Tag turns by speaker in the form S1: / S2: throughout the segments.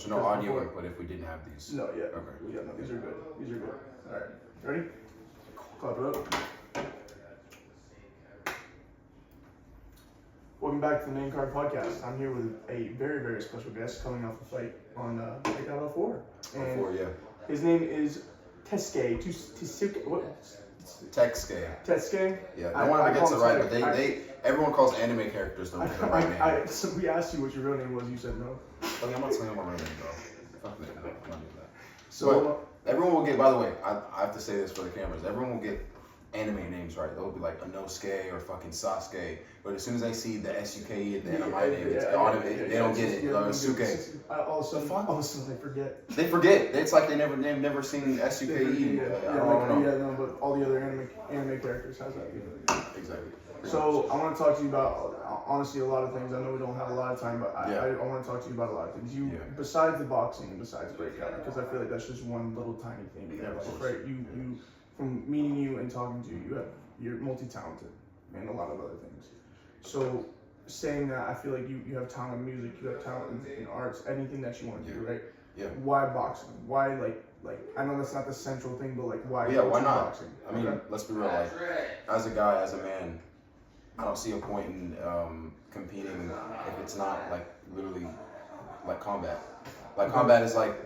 S1: So no audio input if we didn't have these.
S2: No, yeah.
S1: Okay.
S2: Yeah, no, these are good. These are good. All right, ready? Clap it up. Welcome back to the Main Card Podcast. I'm here with a very, very special guest coming off a fight on breakout 04. And
S1: 04, yeah.
S2: his name is Tecsuke. What?
S1: Tecsuke. Yeah,
S2: I
S1: no one ever gets it right,
S2: him
S1: but everyone calls anime characters the right name.
S2: So we asked you what your real name was. You said no.
S1: I'm not telling you my real name, bro. Fuck that. I'm not doing that.
S2: So
S1: everyone will get. By the way, I have to say this for the cameras. Everyone will get anime names right. They'll be like Inosuke or fucking Sasuke. But as soon as they see the S-U-K-E at the end of my name, it's automatic. They don't get it. Suke.
S2: Also, they forget.
S1: They forget. It's like they've never seen S-U-K-E.
S2: No, but all the other anime characters has that.
S1: Exactly.
S2: So I want to talk to you about, honestly, a lot of things. I know we don't have a lot of time, but I want to talk to you about a lot of things. Besides the boxing, besides breakout, because I feel like that's just one little tiny thing in your life, right? You, from meeting you and talking to you, you're multi-talented and a lot of other things. So saying that, I feel like you have talent in music, you have talent in arts, anything that you want to do, right?
S1: Yeah.
S2: Why boxing? Why like I know that's not the central thing, but like why?
S1: Yeah, why not?
S2: Boxing?
S1: I mean, let's be real. Like, as a guy, as a man, I don't see a point in competing if it's not like literally like combat. Like combat is like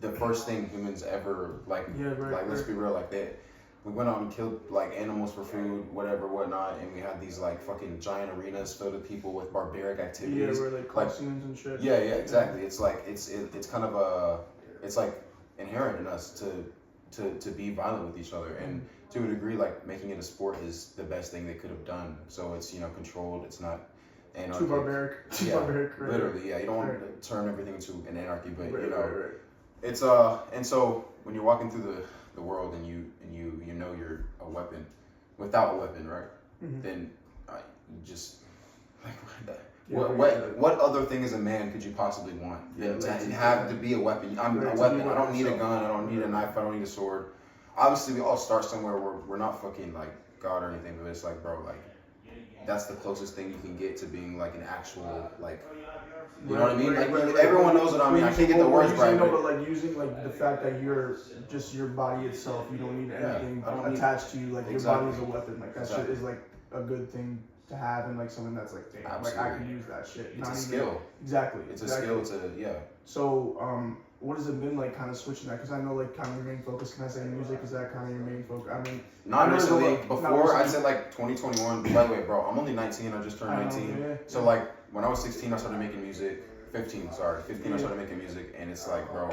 S1: the first thing humans ever like. Let's be real. Like that. We went out and killed like animals for food, whatever, whatnot, and we had these like fucking giant arenas filled with people with barbaric activities.
S2: Yeah, where like costumes and shit.
S1: Yeah, exactly. It's like it's kind of it's like inherent in us to be violent with each other, and to a degree, like making it a sport is the best thing they could have done. So it's controlled. It's not anarchic.
S2: Too barbaric.
S1: Right? Literally, yeah. You don't want to turn everything into an anarchy, but it's and so when you're walking through the world and you know you're a weapon without a weapon, right? Then you just like what other thing as a man could you possibly want than to have to be a weapon? I'm a weapon. I don't need a gun. I don't need a knife. I don't need a sword. Obviously, we all start somewhere where we're not fucking like God or anything, but it's like, bro, like that's the closest thing you can get to being like an actual like. You know what I mean? Like everyone knows what I mean. I can't get the words right.
S2: No, but like using like the fact that you're just your body itself, you don't need anything attached to you. Like your body is a weapon. Like that shit is like a good thing to have, and like something that's like, damn, like I can use that shit.
S1: It's a skill.
S2: Exactly.
S1: It's a skill to
S2: So what has it been like, kind of switching that? Because I know like kind of your main focus. Can I say music? Is that kind of your main focus? I mean,
S1: not recently. Before I said like 2021. By the way, bro, I'm only 19. I just turned 19. So like. When I was 16, I started making music. 15, I started making music, and it's like, bro,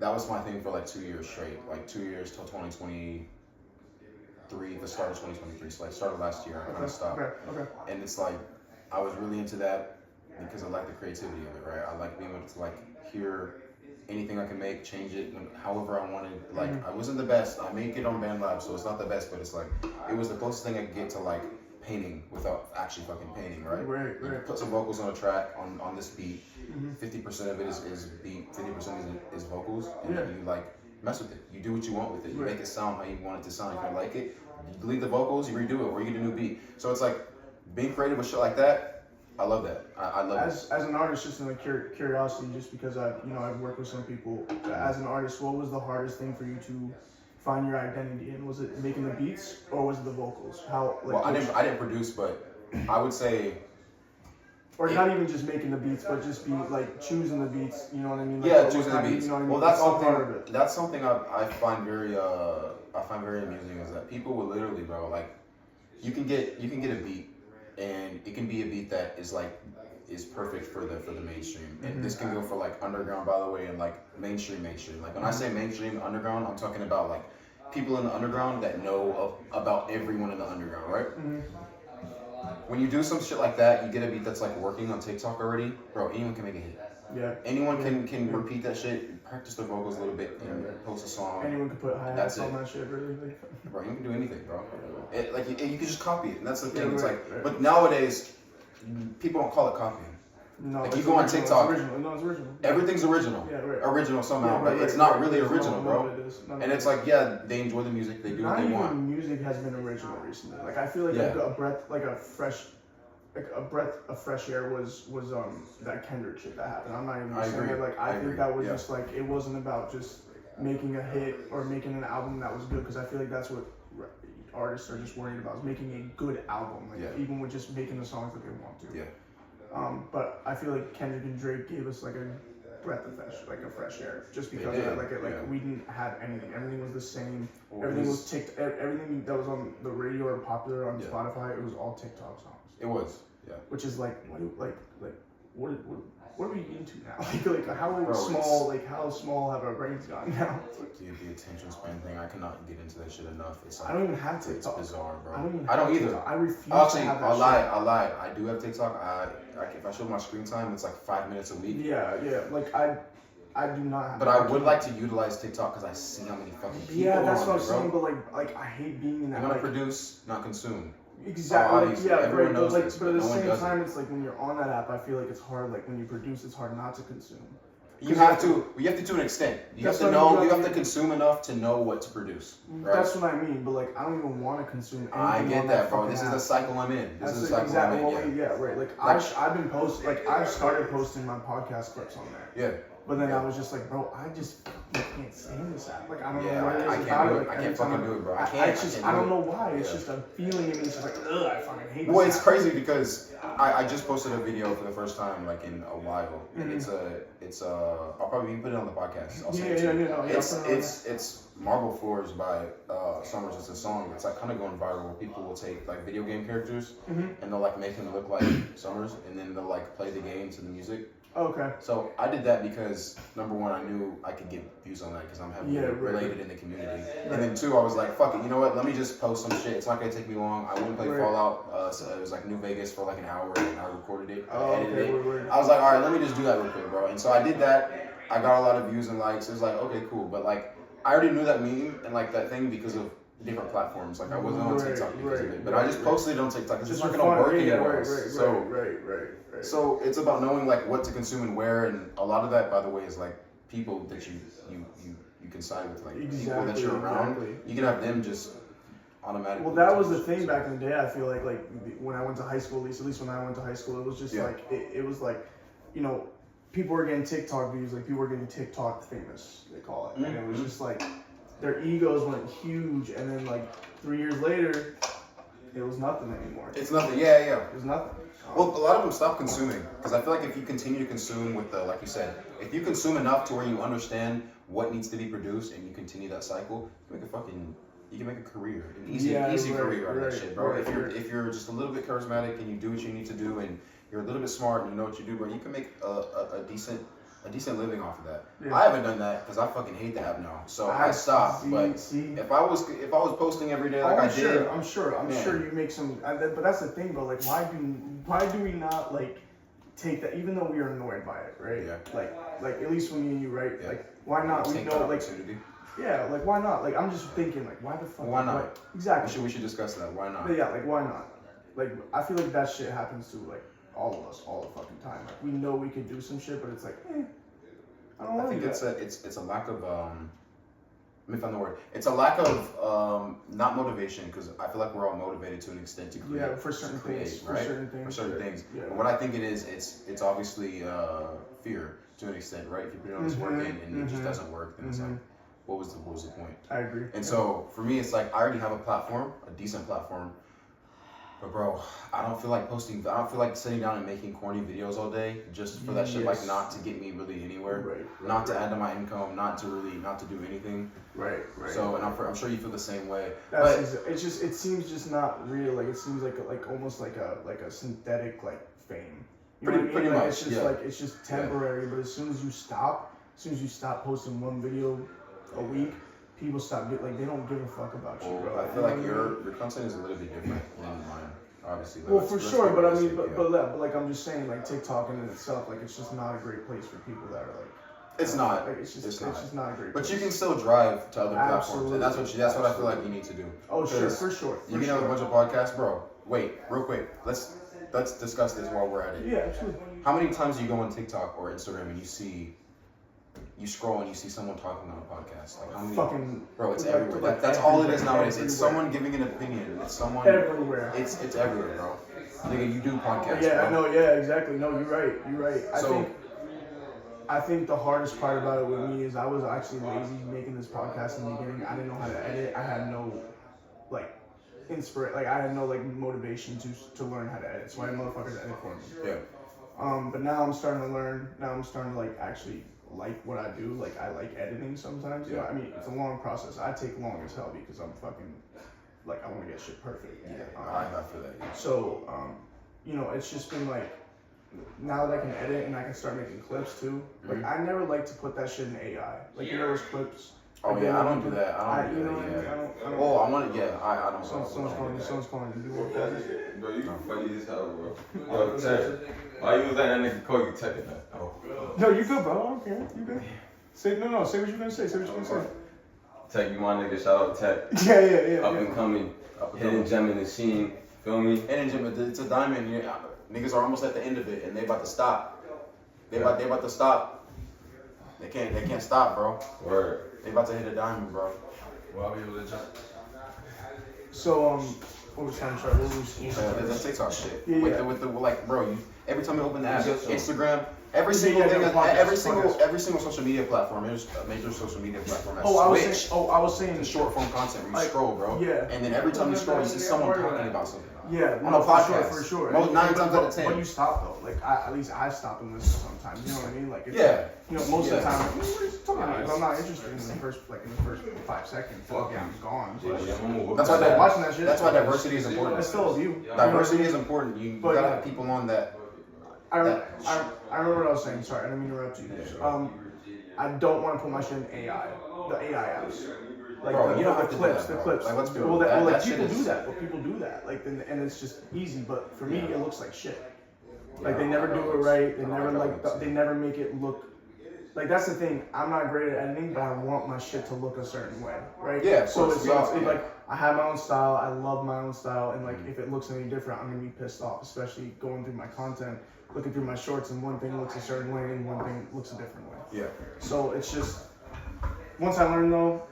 S1: that was my thing for like 2 years straight. Like 2 years till 2023, the start of 2023. So like started last year, I kind of stopped.
S2: Okay.
S1: And it's like, I was really into that because I like the creativity of it, right? I like being able to like hear anything I can make, change it however I wanted. Like I wasn't the best. I make it on BandLab, so it's not the best, but it's like, it was the closest thing I could get to like painting without actually fucking painting, right?
S2: Right.
S1: Put some vocals on a track on this beat. 50% of it is beat, 50% is vocals, and then you like mess with it. You do what you want with it. You make it sound how you want it to sound. If you like it, you delete the vocals, you redo it, or you get a new beat. So it's like being creative with shit like that. I love that. I love it.
S2: As an artist, just in like curiosity, just because I've worked with some people. As an artist, what was the hardest thing for you to find your identity in? Was it making the beats or was it the vocals?
S1: I didn't produce, but I would say,
S2: or not even just making the beats, but just be like choosing the beats. You know what I mean?
S1: Like, choosing the beats.
S2: You know what I mean?
S1: Well, that's something. That's something I find very amusing is that people will literally, bro, like you can get a beat, and it can be a beat that is perfect for the mainstream. And this can go for like underground, by the way, and like mainstream. Like when I say mainstream, underground, I'm talking about like people in the underground that know about everyone in the underground, right? When you do some shit like that, you get a beat that's like working on TikTok already, bro, anyone can make a hit.
S2: Yeah.
S1: Anyone can repeat that shit, practice the vocals a little bit, and post a song.
S2: Anyone can put hi-hats on that shit, really.
S1: Bro, you can do anything, bro. You can just copy it, and that's the thing. It's but nowadays, people don't call it copying.
S2: No,
S1: like you go on TikTok,
S2: it's original.
S1: Everything's original.
S2: Yeah, right.
S1: Original somehow, but it's not really original, bro. And it's like, they enjoy the music, they do what they want.
S2: Not even music has been original recently. Like I feel like a breath, like a fresh a breath of fresh air was that Kendrick shit that happened. I'm not even saying that. Like I think that was just like it wasn't about just making a hit or making an album that was good, because I feel like that's what artists are just worried about, is making a good album, like even with just making the songs that they want to. But I feel like Kendrick and Drake gave us like a breath of fresh air, just because of that. We didn't have anything. Everything was the same. Everything was everything that was on the radio or popular on Spotify, it was all TikTok songs.
S1: It was,
S2: Which is like, what are we into now? Like how small have our brains gotten now?
S1: Dude, the attention span thing, I cannot get into that shit enough. It's like,
S2: I don't even have TikTok.
S1: It's bizarre, bro.
S2: I don't either.
S1: TikTok.
S2: I refuse to have that
S1: I'll lie. I do have TikTok. If I show my screen time, it's like 5 minutes a week.
S2: Yeah. Like I do not have.
S1: But I would like to utilize TikTok because I see how many fucking people
S2: are on there,
S1: that's what I'm
S2: saying. But like I hate being in that.
S1: You want to produce, not consume.
S2: Exactly.
S1: Everyone knows
S2: but
S1: this,
S2: at the same time, it's like when you're on that app, I feel like it's hard. Like when you produce, it's hard not to consume.
S1: You have to an extent. You have to know. You have to consume enough to know what to produce. Right?
S2: That's what I mean. But like, I don't even want to consume anything.
S1: I get that, bro. This
S2: app.
S1: is the cycle I'm in. This is the cycle I'm in.
S2: Yeah, right. Like I've been posting. Like I've started posting my podcast clips on there.
S1: Yeah.
S2: But then I was just like, bro, I just can't stand this app. Like I don't know
S1: what it is. I can't do it. I can't fucking do it, bro.
S2: I don't know why. It's just a feeling in me. It's just like, ugh, I fucking hate this.
S1: Well, it's crazy because I just posted a video for the first time like in a while, and it's I'll probably put it on the podcast. I'll send it to you. It's Marble Floors by Summers. It's a song. It's like kind of going viral. Where people will take like video game characters and they'll like make them look like Summers, and then they'll like play the game to the music.
S2: Okay.
S1: So I did that because number one, I knew I could get views on that because I'm heavily related in the community. And then two, I was like, fuck it, you know what? Let me just post some shit. It's not gonna take me long. I wouldn't play Fallout. So it was like New Vegas for like an hour, and I recorded it. I edited it. I was like, all right, let me just do that real quick, bro. And so I did that. I got a lot of views and likes. It was like, okay, cool. But like, I already knew that meme and like that thing because of different platforms. Like I wasn't on TikTok because of it, but I just posted it on TikTok. It's just not gonna work anywhere. So it's about knowing like what to consume and where, and a lot of that, by the way, is like people that you can side with, like people that you're around. You can have them just automatically.
S2: Well, that was the thing back in the day. I feel like when I went to high school, at least when I went to high school, it was just like it was like, you know, people were getting TikTok views, like people were getting TikTok famous, they call it, and it was just like their egos went huge, and then like 3 years later, it was nothing anymore.
S1: It's nothing. Yeah.
S2: It was nothing.
S1: Well, a lot of them stop consuming because I feel like if you continue to consume with the, like you said, if you consume enough to where you understand what needs to be produced and you continue that cycle, you can make a career, an easy career out of that shit, bro. If you're just a little bit charismatic and you do what you need to do and you're a little bit smart and you know what you do, bro, you can make a decent living off of that. Yeah. I haven't done that because I fucking hate the app now, so I stopped. But if I was posting every day like
S2: I'm sure you make some. But that's the thing, bro. Like, why do we not like take that? Even though we are annoyed by it, right? Yeah. Like at least for me and you, right? Yeah. Like, why not?
S1: Take that opportunity.
S2: Yeah, like why not? Like I'm just thinking, like why the fuck?
S1: Why not?
S2: Like, exactly.
S1: We should discuss that. Why not?
S2: But yeah, like why not? Like I feel like that shit happens to like all of us all the fucking time. Like we know we could do some shit, but it's like, I don't know.
S1: I think it's a lack of let me find the word. It's a lack of not motivation, because I feel like we're all motivated to an extent to create.
S2: Yeah, for certain things,
S1: right? For certain things. Yeah. And what I think it is, it's obviously fear to an extent, right? If you put all this work in and it just doesn't work, then it's like, what was the point?
S2: I agree.
S1: And so for me, it's like I already have a platform, a decent platform. But bro, I don't feel like posting. I don't feel like sitting down and making corny videos all day just for that shit, like not to get me really anywhere, not to add to my income, not to do anything. Right. So, and I'm sure you feel the same way.
S2: It seems just not real. Like it seems like almost like a synthetic like fame. You know
S1: pretty much.
S2: It's just it's just temporary. But as soon as you stop posting one video a week, people stop they don't give a fuck about you, bro.
S1: I feel like your content is a little bit different than mine, obviously.
S2: Well, for sure, but I mean, but like I'm just saying, like TikTok in itself, like it's just not a great place for people that are like.
S1: It's not.
S2: Like, it's just not a great place.
S1: But you can still drive to other platforms, and that's what I feel like you need to do.
S2: Oh, sure, for sure.
S1: You can have a bunch of podcasts, bro. Wait, real quick. Let's discuss this while we're at it.
S2: Yeah, absolutely.
S1: How many times do you go on TikTok or Instagram and you scroll and you see someone talking on a podcast? Like how many? Bro, it's everywhere. That's all it is nowadays. It's someone giving an opinion. It's someone
S2: everywhere.
S1: It's everywhere, bro. Nigga, you do podcasts.
S2: Yeah,
S1: bro.
S2: I know. Yeah, exactly. No, you're right. You're right. I think the hardest part about it with me is I was actually lazy making this podcast in the beginning. I didn't know how to edit. I had no like I had no like motivation to learn how to edit. So I had motherfuckers edit for me.
S1: Yeah.
S2: But now I'm starting to learn. Now I'm starting to like actually like what I do. Like I like editing sometimes.
S1: Yeah.
S2: I mean, it's a long process. I take long as hell because I'm fucking like I want to get shit perfect.
S1: Yeah. I feel that. Yeah.
S2: So it's just been like. Now that I can edit and I can start making clips too, like I never like to put that shit in AI. Like those clips.
S1: Oh
S2: like,
S1: yeah, I don't do that. I don't do that.
S2: I don't.
S1: Oh, I want to. Yeah, I don't.
S2: Someone's calling. You do what?
S3: Bro, you funny as hell, bro. Yo, Tech. Why you was letting that nigga call you Tech? Oh.
S2: No, you good, bro. I don't care. You good. Say Say what you gonna say. Say what you gonna say.
S3: Tech, you my nigga. Shout out Tech.
S2: Yeah.
S3: Up and coming. Hidden gem in the scene. Feel me?
S1: Hidden gem. It's a diamond. Yeah. Niggas are almost at the end of it, and they about to stop. They about to stop. They can't stop, bro.
S3: Word.
S1: They about to hit a diamond, bro.
S3: Well, I'll be able to jump.
S2: So what was trying to try?
S1: That TikTok shit.
S2: Yeah.
S1: With the like, bro. Every time you open the app, Instagram, every
S2: Yeah,
S1: single thing,
S2: podcast.
S1: every single social media platform. There's a major social media platform. That's
S2: I was saying
S1: the short form content where you
S2: like,
S1: scroll, bro.
S2: Yeah.
S1: And then every time you scroll, you see someone talking about something.
S2: Yeah,
S1: on a podcast.
S2: for sure.
S1: Most 9 times out of 10.
S2: But you stop though. Like at least I stop and listen sometimes. You know what I mean? Like it's,
S1: Yeah.
S2: Most of the time, like, what are you talking about? If I'm not interested in the first 5 seconds.
S3: Fuck
S2: yeah, I'm gone.
S1: That's why
S2: watching that shit.
S1: That's why diversity is important.
S2: It's still a view.
S1: Diversity is important. You gotta have people on that.
S2: I remember what I was saying. Sorry, I didn't mean to interrupt you. I don't want to put my shit in AI. The AI apps. Like
S1: bro, you don't have to
S2: clips,
S1: do that,
S2: the clips.
S1: Like, let's be
S2: real.
S1: people
S2: do that. But people do that. Like, and it's just easy. But for me, it looks like shit. Like they never do it right. They never they never make it look. Like that's the thing. I'm not great at editing, but I want my shit to look a certain way, right?
S1: Yeah.
S2: So it's like I have my own style. I love my own style, and like if it looks any different, I'm gonna be pissed off. Especially going through my content, looking through my shorts, and one thing looks a certain way, and one thing looks a different way.
S1: Yeah.
S2: So it's just once I learn though.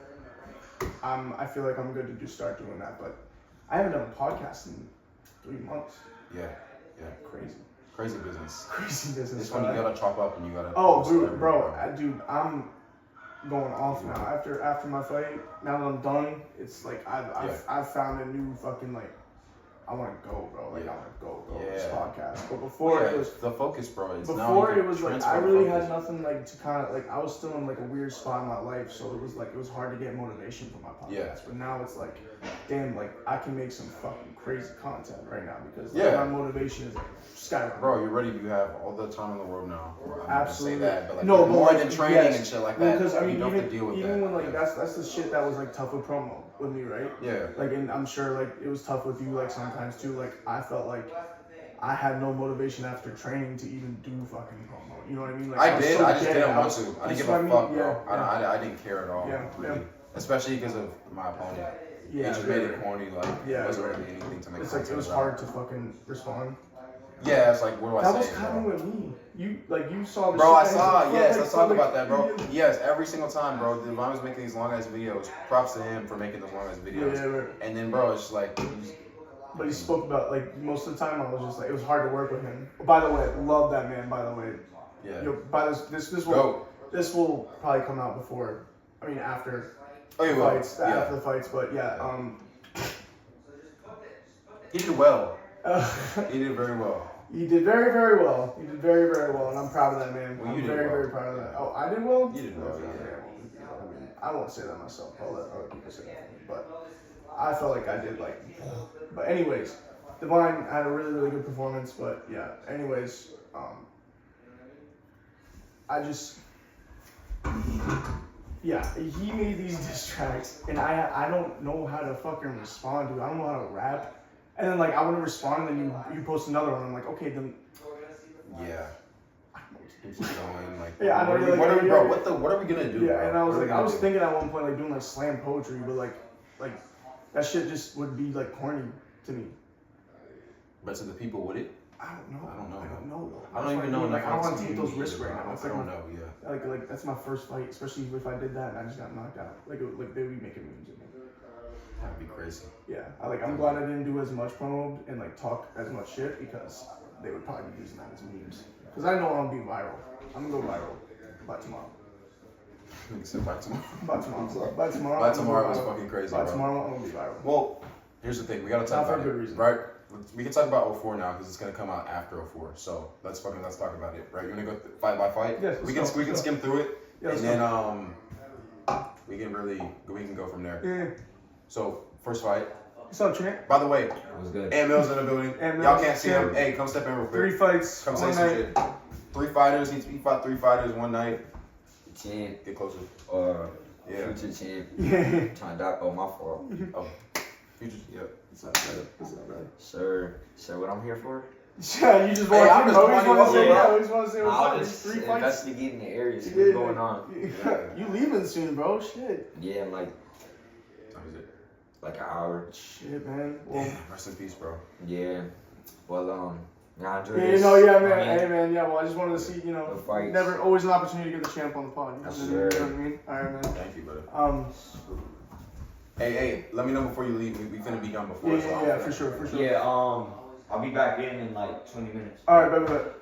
S2: I feel like I'm good to start doing that, but I haven't done a podcast in 3 months.
S1: Yeah. Crazy business. It's when you gotta chop up and you gotta.
S2: Dude, I'm going off now. After my fight, now that I'm done, it's like I've found a new fucking like. I want to go, bro. Like I want to go with this podcast. But before it was
S1: the focus, bro.
S2: Before it was like I really had nothing like to kind of like I was still in like a weird spot in my life, so it was hard to get motivation for my podcast.
S1: Yeah.
S2: But now it's like, damn, like I can make some fucking crazy content right now because my motivation is like skyrocketing.
S1: Bro, you're ready. You have all the time in the world now.
S2: Absolutely.
S1: Say that, but like more than training and shit like that.
S2: Because I mean,
S1: you don't have to deal with
S2: even
S1: that.
S2: when like that's the shit that was like tough with promo with me, right?
S1: Yeah.
S2: Like, and I'm sure like it was tough with you like sometimes too. Like I felt like I had no motivation after training to even do fucking promo. You know what I mean? Like
S1: I did. I just didn't want to. I didn't give a fuck, bro.
S2: Yeah.
S1: I didn't care at all. Really. Especially because of my opponent.
S2: Yeah.
S1: He just made it corny. Like it wasn't really anything to make.
S2: It's like it was hard to fucking respond.
S1: Yeah, it's like, what do I say?
S2: That was kind of with me. You saw the
S1: bro,
S2: shit.
S1: I saw, yes, let's talk about that, bro. Yes, every single time, bro, the man was making these long ass videos. Props to him for making those long ass videos.
S2: Yeah, right.
S1: And then, bro, it's just like.
S2: But he spoke about, like, most of the time I was just like, it was hard to work with him. By the way, love that man, by the way.
S1: Yeah.
S2: This will probably come out before, I mean, after
S1: fights.
S2: After the fights, but yeah.
S1: He did well. He did very well.
S2: You did very, very well. You did very, very well, and I'm proud of that, man.
S1: Well,
S2: I'm very, very proud of that. Oh, I did well?
S1: You did well, yeah.
S2: I mean, I won't say that myself. I'll let other people say that for me. But I felt like I did, like... But anyways, Divine had a really, really good performance. But yeah, anyways, I just... Yeah, he made these diss tracks, and I don't know how to fucking respond to it. I don't know how to rap. And then, like, I want to respond, and then you post another one. I'm like, okay, then...
S1: Yeah. Keep going, like...
S2: Yeah, I know.
S1: What are we gonna do?
S2: Yeah,
S1: bro?
S2: and I was thinking at one point, like, doing, like, slam poetry, but, like, that shit just would be, like, corny to me.
S1: But to the people, would it?
S2: I don't know. Though.
S1: I don't even know.
S2: Like, I don't want to take those risks right now.
S1: I don't know, yeah.
S2: Like, that's my first fight, especially if I did that and I just got knocked out. Like they would be making memes of me.
S1: That'd be crazy.
S2: Yeah, I'm glad I didn't do as much promo and like talk as much shit because they would probably be using that as memes. Because I know I'm gonna be viral. I'm gonna go viral by tomorrow.
S1: You said by tomorrow.
S2: By tomorrow. By tomorrow.
S1: By tomorrow was fucking crazy.
S2: By
S1: bro.
S2: tomorrow, I'm gonna be viral.
S1: Well, here's the thing. We gotta talk
S2: Not for
S1: about
S2: a good
S1: it,
S2: reason.
S1: right? We can talk about 04 now because it's gonna come out after 04. So let's talk about it, right? You wanna go fight by fight?
S2: Yes.
S1: We can skim through it,
S2: Yeah,
S1: and then we can go from there.
S2: Yeah.
S1: So first fight.
S2: What's up, champ?
S1: By the way,
S3: What's good?
S1: Mills in the building.
S2: Mills,
S1: Y'all can't see him.
S2: yeah.
S1: Hey, come step in real quick.
S2: 3 fights.
S1: Come say
S2: one
S1: some
S2: night.
S1: shit. 3 fighters. He fought 3 fighters one night.
S3: Champ,
S1: Get closer.
S3: future champ.
S2: Yeah.
S3: Trying to dock. Oh, my fault.
S1: Oh, future. Yep.
S2: What's up, brother? What's up, brother?
S3: Sir, what I'm here for?
S2: Yeah, you just
S1: Hey,
S2: want
S1: I'm
S2: to
S1: just wondering
S2: say,
S1: what-
S2: we just want to say what's
S3: I'll
S2: up.
S3: just
S2: 3 fights.
S3: investigating the area, see what's going on.
S2: You leaving soon, bro? Shit.
S3: Yeah, in like an hour.
S2: Shit, man. Well,
S1: Yeah, rest in peace, bro.
S3: Yeah. Well, I enjoy
S2: yeah,
S3: this.
S2: man.
S3: I mean,
S2: Hey, man. Yeah, well, I just wanted to see,
S3: the fights.
S2: never always an opportunity to get the champ on the pod.
S3: Yes,
S2: You know what
S3: sir.
S2: I mean? All right, man.
S1: Thank you, brother. Hey, let me know before you leave. We finna be done before.
S2: Yeah, for sure.
S3: Yeah, I'll be back in like 20 minutes.
S2: All right, bet.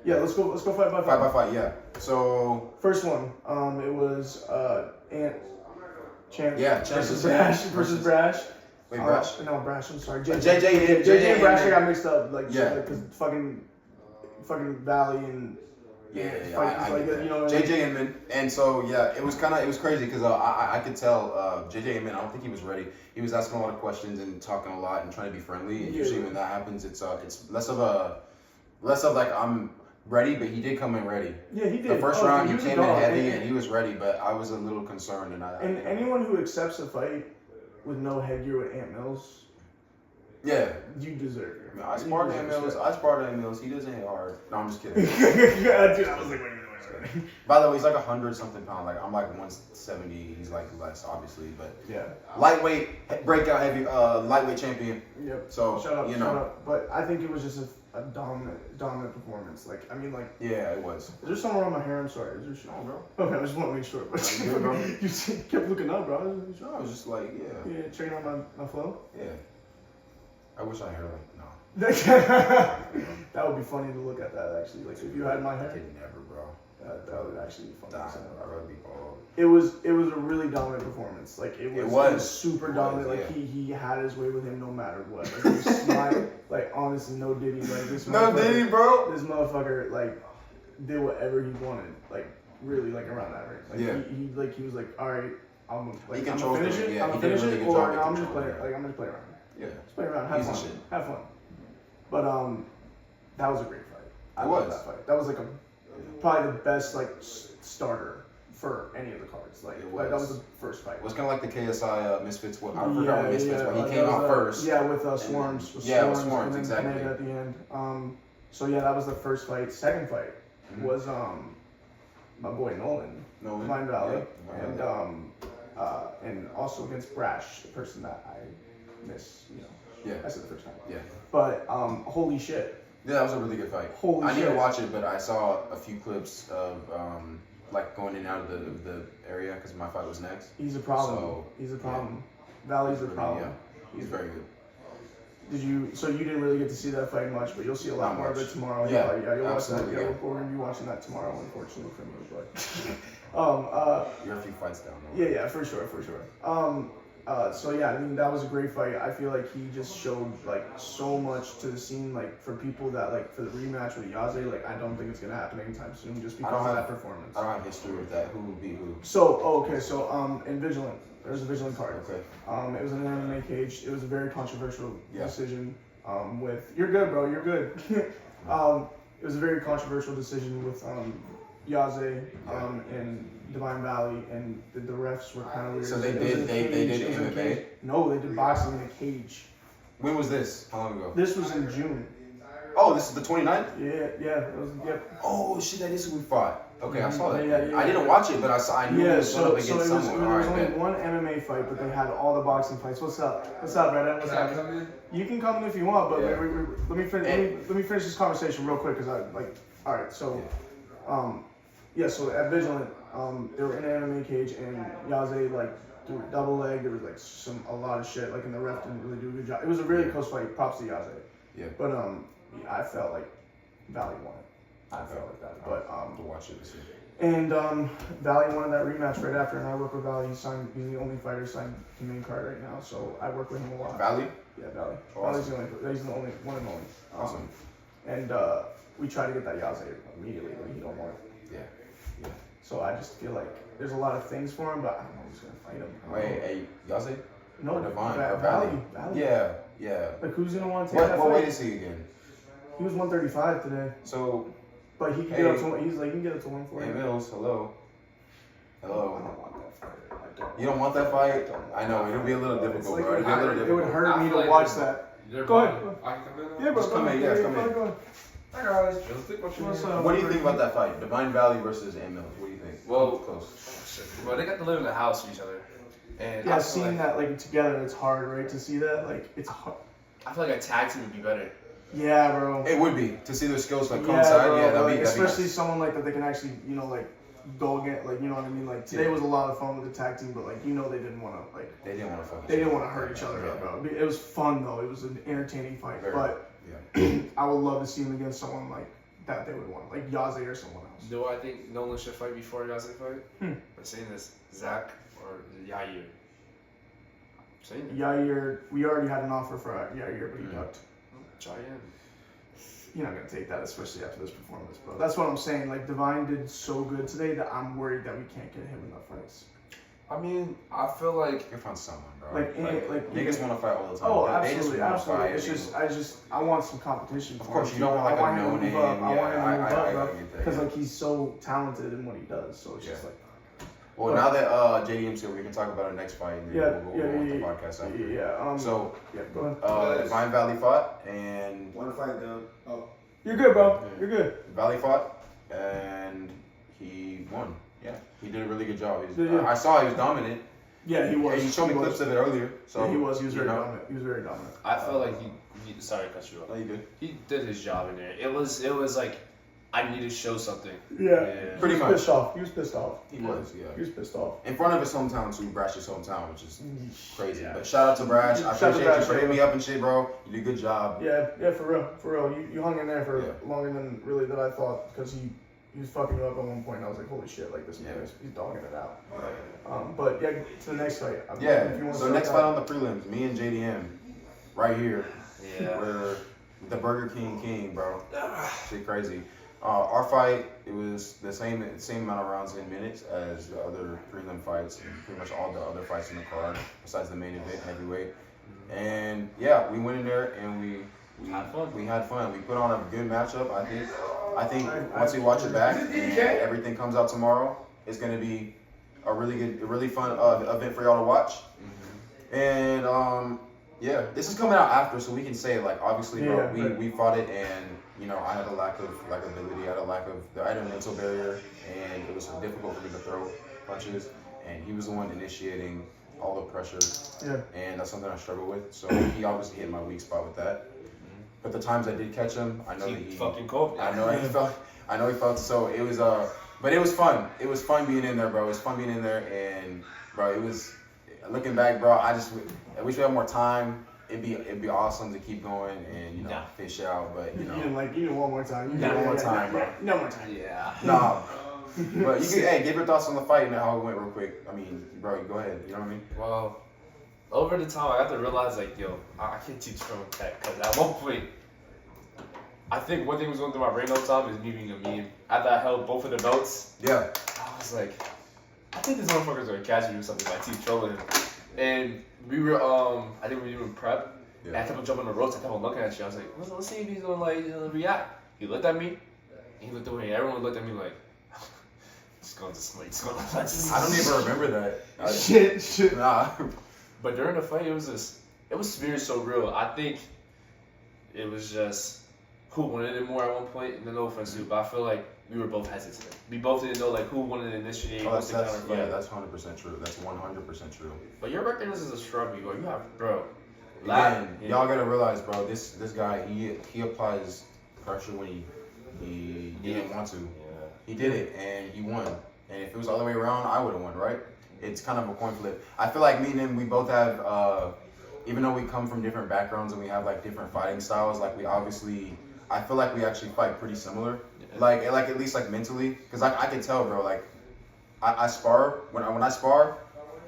S2: Yeah, let's go fight by
S1: Fight
S2: fight.
S1: by fight, yeah. So
S2: First one, it was Ant Champ.
S1: Yeah, Champ
S2: versus Brash.
S1: wait, Brash.
S2: No, Brash. I'm sorry.
S1: JJ
S2: and Brash. I got mixed up.
S1: Yeah.
S2: because fucking Valley and
S1: Yeah,
S2: fight,
S1: I
S2: like,
S1: get that.
S2: you know what I mean?
S1: JJ Inman, and so yeah, it was crazy because I could tell JJ Inman. I don't think he was ready. He was asking a lot of questions and talking a lot and trying to be friendly. And usually when that happens, it's less of like I'm ready, but he did come in ready.
S2: Yeah, he did.
S1: The first round he
S2: was a
S1: came in
S2: dog.
S1: heavy and he was ready, but I was a little concerned
S2: And anyone who accepts a fight with no headgear with Ant Mills,
S1: yeah.
S2: you deserve it.
S1: I mean, I sparred Ant Mills. He doesn't hit hard. No, I'm just kidding.
S2: Dude, I was like, wait.
S1: By the way, he's like 100-something pounds. Like I'm like 170. He's like less, obviously, but
S2: Yeah.
S1: lightweight, breakout heavy, lightweight champion.
S2: Yep.
S1: So
S2: Shut up.
S1: you know,
S2: But I think it was just a dominant performance. Like, I mean, like,
S1: yeah, it was.
S2: is there something wrong with my hair? I'm sorry. Is there shit?
S1: No, bro.
S2: Okay, I just want to make sure.
S1: No, you good, bro.
S2: You kept looking up, bro.
S1: No, I was just like, yeah,
S2: Yeah, train on my flow.
S1: yeah. I wish I had like no.
S2: That would be funny to look at that actually. Like if you had my
S1: I
S2: hair,
S1: could never, bro.
S2: that would actually be funny.
S1: Nah, I'd rather be bald.
S2: It was a really dominant performance. Like it was super dominant. Like
S1: yeah.
S2: he had his way with him no matter what. Like he was smiling. Like honestly, no Diddy. Like this.
S1: No Diddy, bro.
S2: This motherfucker like did whatever he wanted. Like really like around that range. Like
S1: Yeah.
S2: he was like, all right, I'm
S1: He
S2: gonna
S1: controls
S2: finish
S1: it,
S2: it.
S1: yeah,
S2: I'm
S1: he
S2: gonna
S1: did a
S2: finish
S1: really
S2: it,
S1: good
S2: or
S1: job at
S2: I'm just
S1: controlling
S2: playing.
S1: it.
S2: Like I'm just playing around.
S1: Yeah.
S2: Just play around. Have
S1: Easy
S2: fun.
S1: shit.
S2: Have fun. But that was a great fight. I
S1: It
S2: love
S1: was.
S2: that fight. That was like probably the best like starter for any of the cards. Like,
S1: It
S2: like that
S1: was.
S2: was the first fight.
S1: It was kind of like the KSI Misfits. I forgot what Misfits, but he
S2: like
S1: came
S2: that
S1: out
S2: was,
S1: first.
S2: Yeah, with Swarms. With
S1: yeah, with
S2: Swarms,
S1: Swarms,
S2: and then
S1: exactly.
S2: Pineda at the end. So yeah, that was the first fight. Second fight was my boy Nolan, Divine Valley,
S1: Yeah,
S2: and also against Brash, the person that I miss. You know,
S1: yeah,
S2: I said the first time.
S1: yeah.
S2: But holy shit.
S1: Yeah, that was a really good fight.
S2: Holy
S1: I need to
S2: shit.
S1: watch it, but I saw a few clips of like going in and out of the area because my fight was next.
S2: He's a problem.
S1: So,
S2: He's a problem. Valley's a
S1: Really,
S2: problem.
S1: yeah. He's very good.
S2: So you didn't really get to see that fight much, but you'll see a lot
S1: Not
S2: more of
S1: much.
S2: it tomorrow.
S1: Yeah,
S2: you'll watch that.
S1: absolutely,
S2: Yeah,
S1: yeah.
S2: we're gonna be watching that tomorrow, unfortunately for me. But
S1: You're a few fights down. Though.
S2: yeah, for sure. So yeah, I mean that was a great fight. I feel like he just showed like so much to the scene. Like for people that like for the rematch with Yaze, like I don't think it's gonna happen anytime soon, just because of that performance.
S1: I don't have history with that. Who would be who?
S2: So in Vigilant, there's a Vigilant card.
S1: Okay.
S2: It was an MMA cage. It was a very controversial
S1: Yeah.
S2: decision. With you're good, bro. You're good. It was a very controversial decision with Yaze and Divine Valley, and the refs were kind of weird.
S1: So they
S2: It was in a
S1: did
S2: cage, it was in a
S1: MMA?
S2: cage. No, they did boxing in a cage.
S1: When was this? How long ago?
S2: This was in June.
S1: Oh, this is the 29th?
S2: Yeah. It was
S1: Oh shit, that is who we fought. Okay, I saw that.
S2: Yeah,
S1: I didn't watch it, but I knew it was up against
S2: it was
S1: someone. All right,
S2: only
S1: bet.
S2: one MMA fight, but they had all the boxing fights. What's up, Brandon? What's happening? You can come in if you want, but
S1: Yeah.
S2: let me finish this conversation real quick, because all right, so, so at Vigilant, they were in an MMA cage, and Yaze, like, do a double leg. There was like a lot of shit. Like, and the ref didn't really do a good job. It was a really close fight. Props to Yaze.
S1: Yeah.
S2: But I felt like Valley won it. I felt like that. But
S1: to watch it this year.
S2: And Valley wanted that rematch right after, and I work with Valley. He's the only fighter signed to main card right now, so I work with him a lot.
S1: Valley?
S2: Yeah, Valley.
S1: Awesome.
S2: He's the only one and only.
S1: Awesome.
S2: And we try to get that Yaze immediately, but he don't want it.
S1: Yeah.
S2: So I just feel like there's a lot of things for him, but I don't know who's gonna fight him.
S1: Wait, hey, Yaze?
S2: No,
S1: or Divine? Or
S2: Valley.
S1: Yeah.
S2: Like, who's gonna want to take that
S1: What
S2: fight?
S1: weight is he again?
S2: He was 135 today.
S1: So,
S2: But he can get up to he can get up to 140.
S1: hey Mills, hello.
S2: I don't want that fight. I don't.
S1: You don't want that fight? I know, it'll be a little difficult,
S2: Like,
S1: bro. It'll be a little
S2: it would
S1: difficult.
S2: hurt me
S4: I
S2: to
S4: feel like
S2: watch
S4: there's-
S2: that. Go ahead.
S4: I can come in.
S2: Yeah, bro.
S1: Just come in,
S2: go
S1: come in.
S2: Go ahead.
S4: I got it. Just think what you
S2: What's
S4: need.
S2: up?
S1: What do you think about that fight? Divine Valley versus A Mills. What do you think?
S4: Well,
S1: Close.
S4: Well, they got to live in the house with each other. And
S2: Yeah,
S4: I feel
S2: seeing
S4: like,
S2: that like together, it's hard, right? To see that, like, it's hard.
S4: I feel like a tag team would be better.
S2: Yeah, bro.
S1: It would be to see their skills like
S2: Yeah,
S1: coincide.
S2: bro,
S1: Yeah, that'd
S2: like,
S1: be
S2: especially
S1: nice.
S2: someone like that they can actually, like, go again, like, you know what I mean? Like, today was a lot of fun with the tag team, but like, they didn't want to, like,
S1: They didn't want to fuck.
S2: they didn't want to hurt each other up, bro. It was fun though. It was an entertaining fight,
S1: Very,
S2: but
S1: yeah.
S2: I would love to see him against someone like that. They would want, like Yaze or someone else.
S4: Do I think Nolan should fight before Yaze fight?
S2: Hmm.
S4: I'm saying this, Zach or Yair. I'm saying it.
S2: Yair, we already had an offer for Yair, but he ducked.
S4: Giant.
S2: You're not gonna take that, especially after this performance, bro. That's what I'm saying. Like, Divine did so good today that I'm worried that we can't get him enough fights.
S4: I mean, I feel like
S1: You'll find someone, bro.
S2: Like
S1: niggas want to fight all the time.
S2: Oh,
S1: They just
S2: absolutely,
S1: wanna
S2: absolutely.
S1: fight.
S2: It's just, I want some competition.
S1: Of
S2: for
S1: course,
S2: him,
S1: you don't
S2: too.
S1: want like
S2: I want
S1: a
S2: him
S1: no
S2: to
S1: name.
S2: move up. I want him to move up, bro.
S1: get that.
S2: Because
S1: Yeah.
S2: like he's so talented in what he does. So it's just
S1: Yeah.
S2: like.
S1: Well, now that JDM's here, we can talk about our next fight. And
S2: Yeah,
S1: we'll go on the podcast after.
S2: Yeah.
S1: So,
S2: yeah, go ahead.
S1: Divine Valley fought, and
S5: One fight down. Oh.
S2: You're good, bro. You're good.
S1: Valley fought, and he won. Yeah, he did a really good job.
S2: Yeah.
S1: I saw he was dominant.
S2: Yeah, he was.
S1: And you showed me clips of it earlier. So
S2: Yeah, he was. He was
S1: you
S2: very
S1: know.
S2: dominant. He was very dominant.
S4: I feel like he sorry to cut you off.
S1: No, you good.
S4: He did his job in there. It was like I need to show something.
S2: Yeah.
S1: Pretty
S2: he was
S1: much.
S2: pissed off. He was pissed off.
S1: He was, yeah.
S2: He was pissed off.
S1: In front of his hometown too, Brash's hometown, which is crazy.
S4: Yeah.
S1: But shout out to Brash. I
S2: Shout out to
S1: appreciate you
S2: Brash,
S1: for hitting
S2: bro.
S1: me up and shit, bro. You did a good job.
S2: Yeah, for real. You hung in there for
S1: Yeah.
S2: longer than really that I thought, because he was fucking you up at one point. And I was like, holy shit, like this
S1: Yeah.
S2: man, he's dogging it out. But yeah, to the next fight. If you
S1: Yeah.
S2: wanna
S1: So
S2: start
S1: next
S2: that-
S1: fight on the prelims, me and JDM, right here.
S4: Yeah.
S1: We're the Burger King, bro. Shit crazy. Our fight, it was the same amount of rounds in minutes as the other prelim fights, and pretty much all the other fights in the card, besides the main event heavyweight. And yeah, we went in there and we
S4: Had fun.
S1: We had fun. We put on a good matchup. I think once we watch it back and everything comes out tomorrow, it's gonna be a really fun event for y'all to watch. And yeah, this is coming out after, so we can say like obviously, bro,
S2: Yeah,
S1: we fought it, and I had a lack of ability, I had a mental barrier, and it was difficult for me to throw punches, and he was the one initiating all the pressure, and that's something I struggle with. So he obviously hit my weak spot with that. But the times I did catch him, I know that he
S4: fucking cold.
S1: I know he felt. So it was but it was fun. It was fun being in there, bro. It was fun being in there, and bro, it was. Looking back, bro, I wish we had more time. It'd be awesome to keep going and fish out, but
S2: You need one more time.
S1: one more time, bro.
S2: No more time.
S4: Yeah.
S1: Nah. But you can give your thoughts on the fight and how it went real quick. I mean, bro, go ahead. You know what I mean?
S4: Well, over the time, I got to realize, like, yo, I can't teach from that. Because at one point, I think one thing was going through my brain all the time is me being a meme. After I held both of the belts,
S1: Yeah.
S4: I was like, I think this motherfucker's going to catch me or something by teeth trolling him. And we were, I think we were doing prep. And I kept on jumping on the ropes. I kept on looking at you. I was like, let's see if he's going to, like, react. He looked at me. And he looked away. Everyone looked at me like, just going to sleep.
S1: I don't even remember that.
S2: Shit.
S1: Nah.
S4: But during the fight, it was spirit so real. I think it was just who wanted it more at one point, and no offense to you, but I feel like we were both hesitant. We both didn't know like who wanted to initiate.
S1: Oh, that's 100% true. That's 100% true.
S4: But your record is a struggle, bro. You have, bro.
S1: Again, y'all gotta realize, bro. This guy, he applies pressure when he didn't want to.
S4: Yeah.
S1: He did it, and he won. And if it was the other way around, I would have won, right? it's kind of a coin flip. I feel like me and him, we both have, even though we come from different backgrounds and we have like different fighting styles, like we obviously, I feel like we actually fight pretty similar. Like at least like mentally, because I can tell, bro. Like I spar when I spar.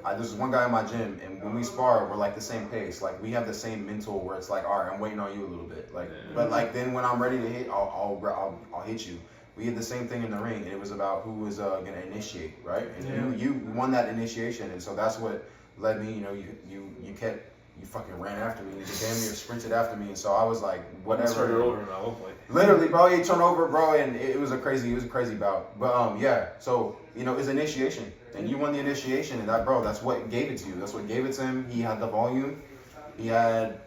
S1: There's one guy in my gym, and when we spar, we're like the same pace. Like we have the same mental where it's like, all right, I'm waiting on you a little bit. Like, but like then when I'm ready to hit, I'll hit you. We did the same thing in the ring, and it was about who was gonna initiate, right? And you won that initiation, and so that's what led me. You know, you fucking ran after me. You damn near sprinted after me, and so I was like, whatever.
S4: Turned over at one point.
S1: Literally, bro, he turned over, bro, and it was a crazy bout. But yeah, so you know, it's initiation, and you won the initiation, and that, bro, that's what gave it to you. That's what gave it to him. He had the volume, he had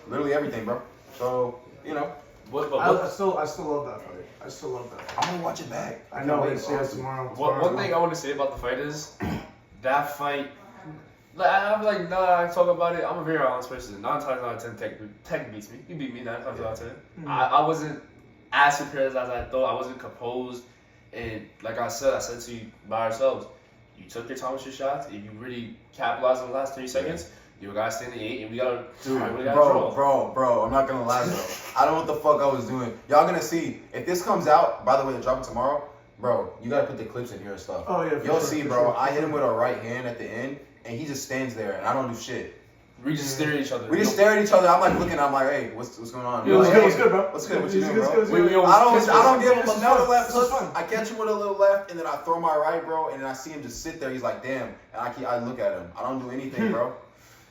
S1: literally everything, bro. So you know,
S2: I still love that fight. I still love that.
S1: I'm gonna watch it back.
S2: I know. It's tomorrow.
S4: One thing I want to say about the fight is that fight. I'm like, nah, I talk about it. I'm a very honest person. 9 times out of 10, Tech beats me. He beat me 9 times out of 10.
S2: Mm-hmm.
S4: I wasn't as prepared as I thought. I wasn't composed. And like I said to you by ourselves, you took your time with your shots. If you really capitalized on the last 30 seconds, you got to stay in the 8, and we got to
S1: bro, I'm not going to lie, though. I don't know what the fuck I was doing. Y'all going to see. If this comes out, by the way, they're dropping tomorrow, bro, you got to put the clips in here and stuff.
S2: Oh, yeah.
S1: You'll see, bro. I hit him with a right hand at the end. And he just stands there, and I don't do shit.
S4: We just stare at each other.
S1: We just stare at each other. I'm like looking. I'm like, hey, what's going on?
S2: Yo, what's good, bro?
S1: What's good? What you doing, bro?
S2: I
S1: I don't give him a little left.
S2: This is fun.
S1: I catch him with a little left, and then I throw my right, bro, and then I see him just sit there. He's like, damn, and I look at him. I don't do anything, bro.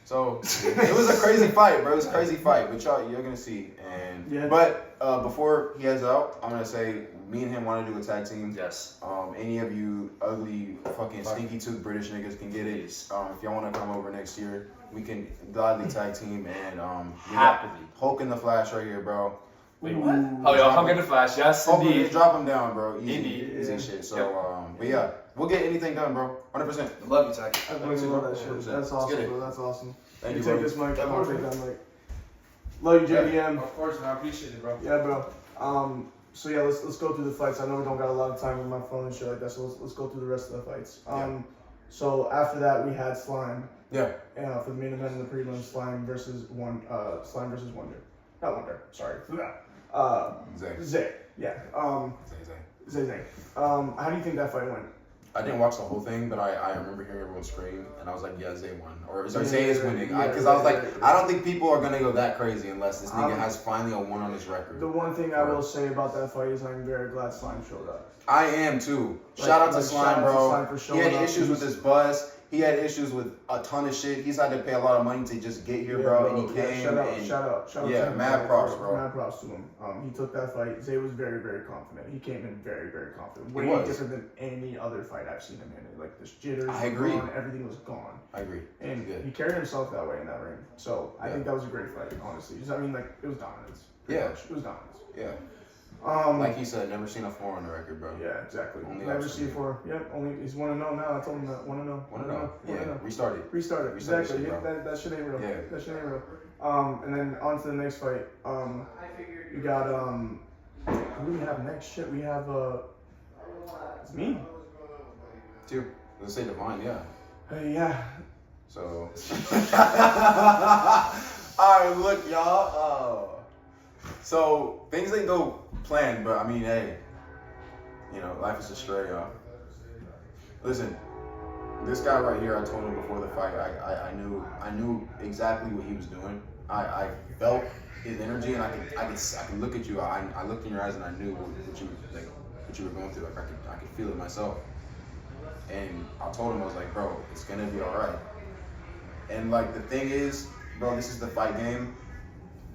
S1: So it was a crazy fight, bro. It was a crazy fight, but you're gonna see. And but before he heads out, I'm gonna say me and him want to do a tag team.
S4: Yes.
S1: Any of you ugly fucking stinky tooth British niggas can get it. If y'all want to come over next year, we can gladly tag team and
S4: happily.
S1: Hulk in the Flash right here, bro.
S4: Wait, what? Oh, yo, Hulk in the Flash. Yes, indeed.
S1: Drop him down, bro.
S4: Indeed.
S1: Easy shit. So but yeah, we'll get anything done, bro. 100%.
S4: Love you, Tag.
S2: I love that shit. That's awesome, bro. That's awesome.
S1: Thank you,
S2: take
S1: bro.
S2: this mic. I'm gonna take that mic. Love you, JDM.
S4: Of course, man. I appreciate it, bro.
S2: Yeah, bro. So yeah, let's go through the fights. I know we don't got a lot of time with my phone and shit like that, so let's go through the rest of the fights. So after that we had Slime.
S1: Yeah.
S2: For the main event in the prelims, Slime versus Wonder. Not Wonder. Sorry. Zay. Yeah. Zay. How do you think that fight went?
S1: I didn't watch the whole thing, but I remember hearing everyone scream, and I was like, yeah, Zay won. Or Zay is winning. Because I was like, I don't think people are going to go that crazy unless this nigga has finally a 1 on his record.
S2: The one thing I will say about that fight is I'm very glad Slime showed up.
S1: I am too. Shout out to Slime, bro. He had issues with his buzz. He had issues with a ton of shit. He's had to pay a lot of money to just get here, bro. And he came.
S2: Shout out.
S1: Yeah, mad props, bro.
S2: Mad props to him. He took that fight. Zay was very, very confident. He came in very, very confident. Way different than any other fight I've seen him in. Like the jitters,
S1: I agree.
S2: Gone, everything was gone.
S1: I agree.
S2: And he carried himself that way in that ring. So I think that was a great fight, honestly. I mean, like it was dominance.
S1: Yeah,
S2: it was dominance.
S1: Yeah. Like he said, never seen a 4 on the record, bro.
S2: Yeah, exactly.
S1: Only
S2: never seen 4. Yep, only he's 1-0 now. I told him that 1-0.
S1: 1-0. Yeah, restarted.
S2: Exactly. That shit ain't real.
S1: Yeah.
S2: That shit ain't real. And then on to the next fight. We got who do we have next? Shit, we have it's me.
S1: 2. Let's say Divine, yeah.
S2: Yeah.
S1: So. Alright, look, y'all. So things didn't go planned, but I mean, hey, you know, life is a stray, y'all. Listen, this guy right here, I told him before the fight, I knew exactly what he was doing. I felt his energy, and I could look at you. I looked in your eyes, and I knew what you were going through. Like I could feel it myself. And I told him, I was like, bro, it's gonna be all right. And like the thing is, bro, this is the fight game.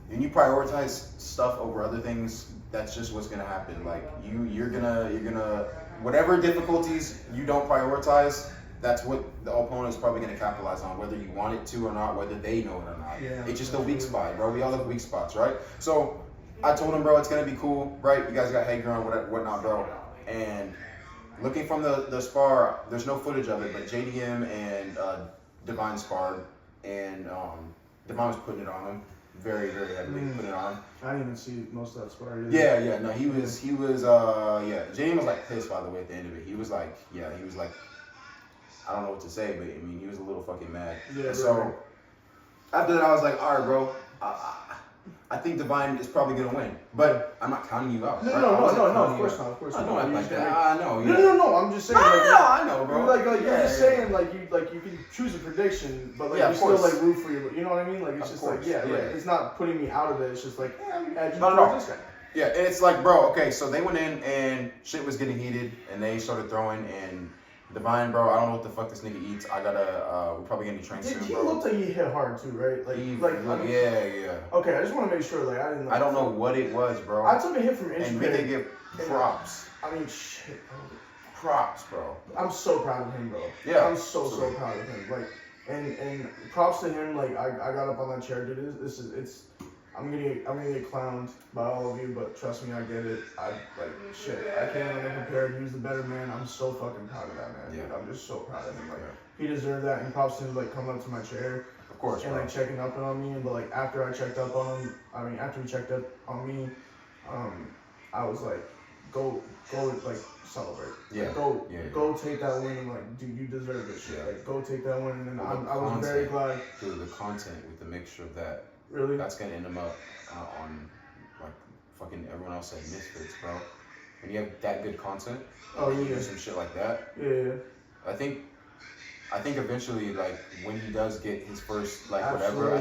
S1: When you prioritize stuff over other things, that's just what's gonna happen. Like you're gonna whatever difficulties you don't prioritize, that's what the opponent is probably gonna capitalize on, whether you want it to or not, whether they know it or not.
S2: Yeah,
S1: it's just a weak spot, bro. We all have weak spots, right? So I told him, bro, it's gonna be cool, right? You guys got headgear on, whatnot, bro. And looking from the spar, there's no footage of it, but JDM and Divine sparred, and Divine was putting it on him. Very, very heavily put it on.
S2: I didn't even see most of that spar either.
S1: Yeah, no, he was, JDM was like pissed, by the way, at the end of it. He was like, I don't know what to say, but I mean, he was a little fucking mad.
S2: Yeah.
S1: So after that, I was like, all right, bro. I think Divine is probably gonna win, but I'm not counting you out.
S2: No,
S1: right?
S2: of course not.
S1: I don't act like that. I know.
S2: No. I'm just saying.
S1: I know, bro.
S2: You're just saying you can choose a prediction, but you still root for your. You know what I mean? Like it's just like it's not putting me out of it. It's just like
S1: this guy. Yeah, and it's like, bro. Okay, so they went in and shit was getting heated, and they started throwing and. Divine, bro, I don't know what the fuck this nigga eats. I gotta, we're probably gonna be trained soon,
S2: he
S1: bro.
S2: looked like he hit hard too, right?
S1: Yeah.
S2: Okay, I just want to make sure,
S1: I don't know what it was, bro.
S2: I took a hit from Inch.
S1: And we did give props.
S2: I mean, shit, bro.
S1: Props, bro.
S2: I'm so proud of him, bro.
S1: Yeah.
S2: I'm so proud of him. Like, and props to him. Like, I got up on that chair, dude. I'm gonna get clowned by all of you, but trust me, I get it. I can't even compare. He was the better man. I'm so fucking proud of that man.
S1: Yeah.
S2: Dude. I'm just so proud of him. Like, he deserved that. And props to him, like, coming up to my chair.
S1: Of course,
S2: and
S1: bro.
S2: like checking up on me. But like after I checked up on him, after he checked up on me, I was like, go, like celebrate.
S1: Yeah.
S2: Like, go take that win. And like, dude, you deserve this shit. Like, go take that win. And I was very glad.
S1: Dude, the content with the mixture of that.
S2: Really?
S1: That's gonna end him up on like fucking everyone else said misfits, bro. When you have that good content, you do some shit like that.
S2: Yeah.
S1: I think eventually, like when he does get his first like
S2: Absolutely.
S1: whatever,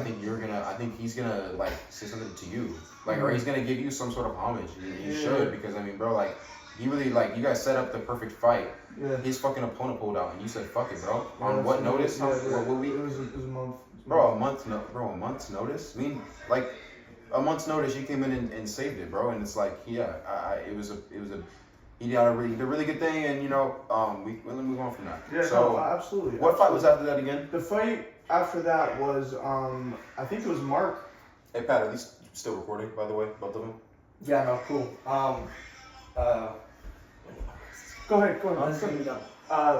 S1: I think he's gonna like say something to you, like or he's gonna give you some sort of homage. He should, because I mean, bro, like he really like you guys set up the perfect fight.
S2: Yeah.
S1: His fucking opponent pulled out, and you said, "Fuck it, bro." On what notice? What week?
S2: It was a month.
S1: Bro, a month's notice. I mean, like a month's notice, you came in and saved it, bro. And it's like, he did a really good thing, and you know, let me move on from that.
S2: Yeah,
S1: so,
S2: absolutely.
S1: What fight was after that again?
S2: The fight after that was, I think it was Mark.
S1: Hey Pat, are these still recording, by the way, both of them?
S5: Yeah, no, cool.
S2: Go ahead.
S5: This is gonna be done.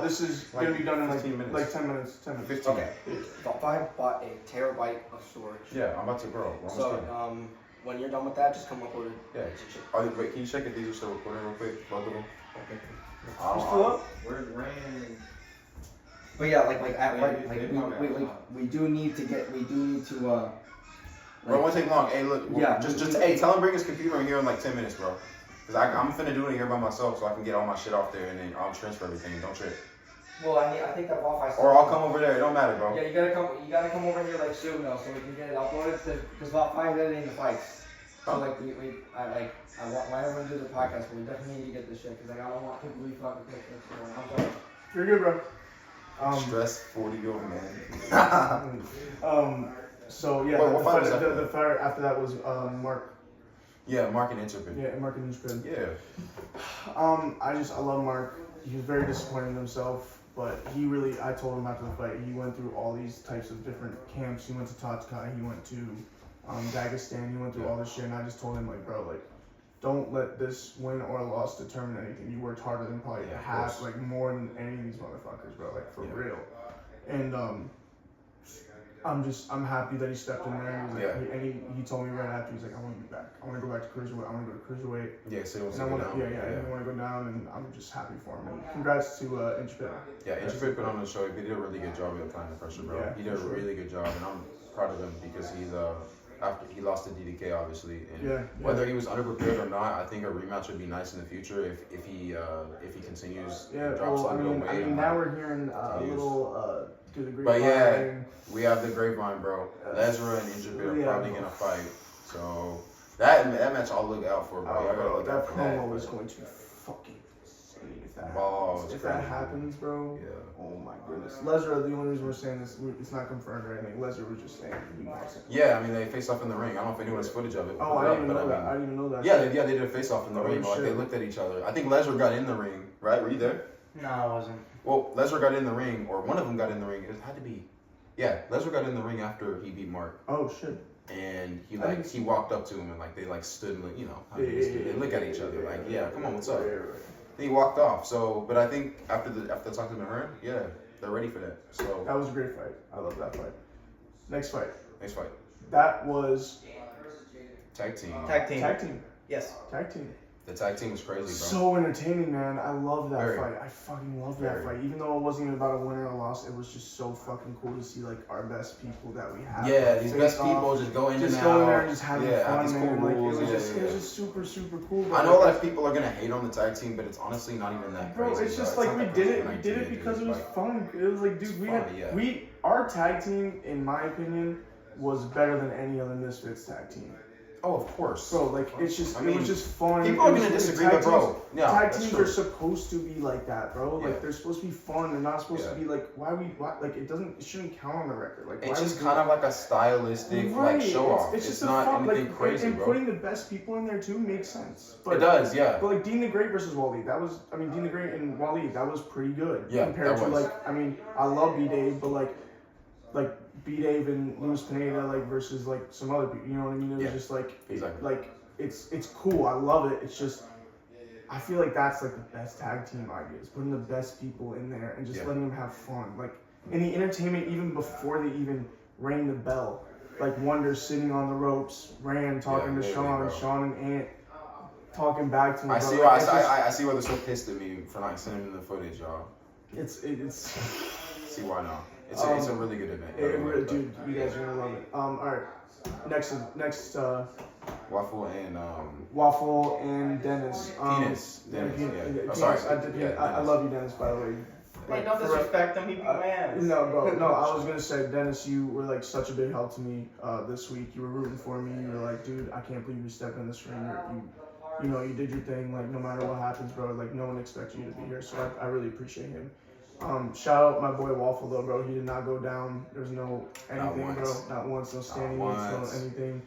S2: This is gonna be done in like
S1: 15 minutes.
S2: like 10 minutes.
S1: 15.
S5: Okay. I bought a terabyte of storage.
S1: Yeah, I'm about to, bro.
S5: So, when you're done with that, just come up with it.
S1: Yeah. Wait, can you check if these are still recording real quick, both of them?
S5: Okay.
S2: Still up?
S3: Where's Rand?
S5: But yeah, we do need to.
S1: Bro, it won't take long. Hey, look.
S5: Yeah.
S1: Hey, tell him bring his computer in here in like 10 minutes, bro. Cause I'm finna do it here by myself, so I can get all my shit off there, and then I'll transfer everything. Don't trip.
S5: Well, I think that Wi-Fi.
S1: Or I'll come over there. It don't matter, bro.
S5: Yeah, you gotta come over here like soon though, so we can get it uploaded because Wi-Fi is editing the fights. So like I want everyone to do the podcast, but we definitely need to get this shit because I don't want people to be fucking pictures. I'm sorry.
S2: You're good, bro.
S1: Stress 40-year-old man.
S2: So yeah,
S1: What fight was
S2: the fight after that was Mark.
S1: Yeah, Mark and Intrepid.
S2: Yeah, Mark and Intrepid.
S1: Yeah.
S2: I love Mark. He was very disappointed in himself, but I told him after the fight, he went through all these types of different camps. He went to Tatsukai, he went to Dagestan, he went through all this shit, and I just told him, like, bro, like, don't let this win or loss determine anything. You worked harder than probably half, like, more than any of these motherfuckers, bro, like, for real. And, I'm happy that he stepped in there. And, he told me right after, he's like, I want to be back. I want to go back to cruiserweight. I want to go to cruiserweight.
S1: Yeah, so
S2: I want to go down, and I'm just happy for him. And congrats to Intrepid.
S1: Yeah, Intrepid put on the show. He did a really good job of applying the pressure, bro.
S2: Yeah,
S1: he did a really good job, and I'm proud of him because he's after he lost to DDK, obviously, and whether he was underprepared or not, I think a rematch would be nice in the future if he continues.
S2: Yeah,
S1: drops
S2: I mean, now we're hearing a little through the grapevine.
S1: But yeah, we have the grapevine, bro. Lesra and Intrepid are probably gonna fight, so that match I'll look out for, bro.
S2: Bro, that promo is going to be fucking insane if that happens. If that happens, bro.
S1: Yeah.
S2: Oh my goodness. Lesra, the only reason we're saying this, it's not confirmed or anything. Lesra was just saying he wants it.
S1: Yeah, I mean they face off in the ring. I don't know if anyone has footage of it.
S2: Oh, I didn't even know that. I didn't even know that.
S1: Yeah, they did a face off in the ring. Like they looked at each other. I think Lesra got in the ring, right? Were you there?
S5: No, I wasn't.
S1: Well, Lesnar got in the ring, or one of them got in the ring. It had to be, Lesnar got in the ring after he beat Mark.
S2: Oh shit!
S1: And he walked up to him and like they like stood and like, you know, they look at each other like, yeah, come on, what's up? Then he walked off. So, but I think after talking to her, they're ready for that. So
S2: that was a great fight. I love that fight. Next fight. That was
S1: tag team.
S5: Tag team.
S2: Tag team.
S5: Yes.
S2: Tag team.
S1: The tag team was crazy, bro.
S2: So entertaining, man. I love that
S1: Very.
S2: fight. I fucking love that fight. Even though it wasn't even about a winner or a loss, it was just so fucking cool to see like our best people that we have.
S1: Yeah, these best
S2: face
S1: people
S2: off,
S1: just go in
S2: just
S1: and
S2: going
S1: out.
S2: there and just having fun,
S1: these
S2: man.
S1: cool
S2: Like,
S1: rules.
S2: it was just super, super cool. Bro.
S1: I know a lot of people are gonna hate on the tag team, but it's honestly not even that
S2: Bro,
S1: crazy.
S2: it's just
S1: bro.
S2: like we
S1: not
S2: did
S1: that
S2: it.
S1: crazy
S2: We did it
S1: of an idea,
S2: because it
S1: dude.
S2: was
S1: Like,
S2: fun. It was like, dude, our tag team, in my opinion, was better than any other Misfits tag team.
S1: Oh, of course.
S2: Bro, like it's just, it was just fun.
S1: People are gonna disagree, but bro, yeah,
S2: tag
S1: that's
S2: teams
S1: true.
S2: are supposed to be like that, bro. Like
S1: Yeah.
S2: they're supposed to be fun. They're not supposed to be like, why like it shouldn't count on the record. Like
S1: It's
S2: why
S1: just
S2: we
S1: kind of like a stylistic like show off.
S2: It's
S1: It's
S2: just
S1: not
S2: fun,
S1: anything
S2: like,
S1: crazy,
S2: and
S1: bro.
S2: putting the best people in there too makes sense. But,
S1: It does, yeah.
S2: But like Dean the Great versus Wally, that was, I mean, Dean the Great and Wally, that was pretty good.
S1: Yeah,
S2: compared
S1: that
S2: to
S1: was.
S2: like, I mean, I love B-Dave, but like B-Dave and Luis Pineda like versus like some other people. You know what I mean? It was just like
S1: exactly.
S2: It's cool. I love it. It's just I feel like that's like the best tag team ideas. Putting the best people in there and just letting them have fun. Like in the entertainment, even before they even rang the bell. Like Wonder sitting on the ropes, Rand talking to Sean, Sean and Ant talking back to him.
S1: I see why they're so pissed at me for not sending the footage, y'all.
S2: It's
S1: see why now. It's a really good event.
S2: Dude, you guys are gonna love it. All right, next.
S1: Waffle and
S2: Waffle and Dennis.
S1: Dennis.
S2: Dennis.
S1: Sorry.
S2: I love you, Dennis. By the way.
S5: Hey, don't disrespect him. He be man.
S2: No, bro. No, I was gonna say, Dennis, you were like such a big help to me this week. You were rooting for me. You were like, dude, I can't believe you stepped in this ring. You know, you did your thing. Like, no matter what happens, bro. Like, no one expects you to be here. So I really appreciate him. Shout out my boy Waffle though, bro. He did not go down. There's no anything, bro. Not once. No standing. No anything.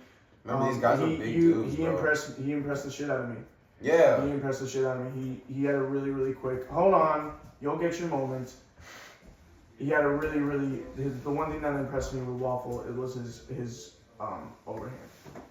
S1: Remember, these guys are big dudes,
S2: He impressed the shit out of me.
S1: Yeah.
S2: He impressed the shit out of me. He had a really, really quick. Hold on, you'll get your moment. He had a really, really. The one thing that impressed me with Waffle, it was his overhand.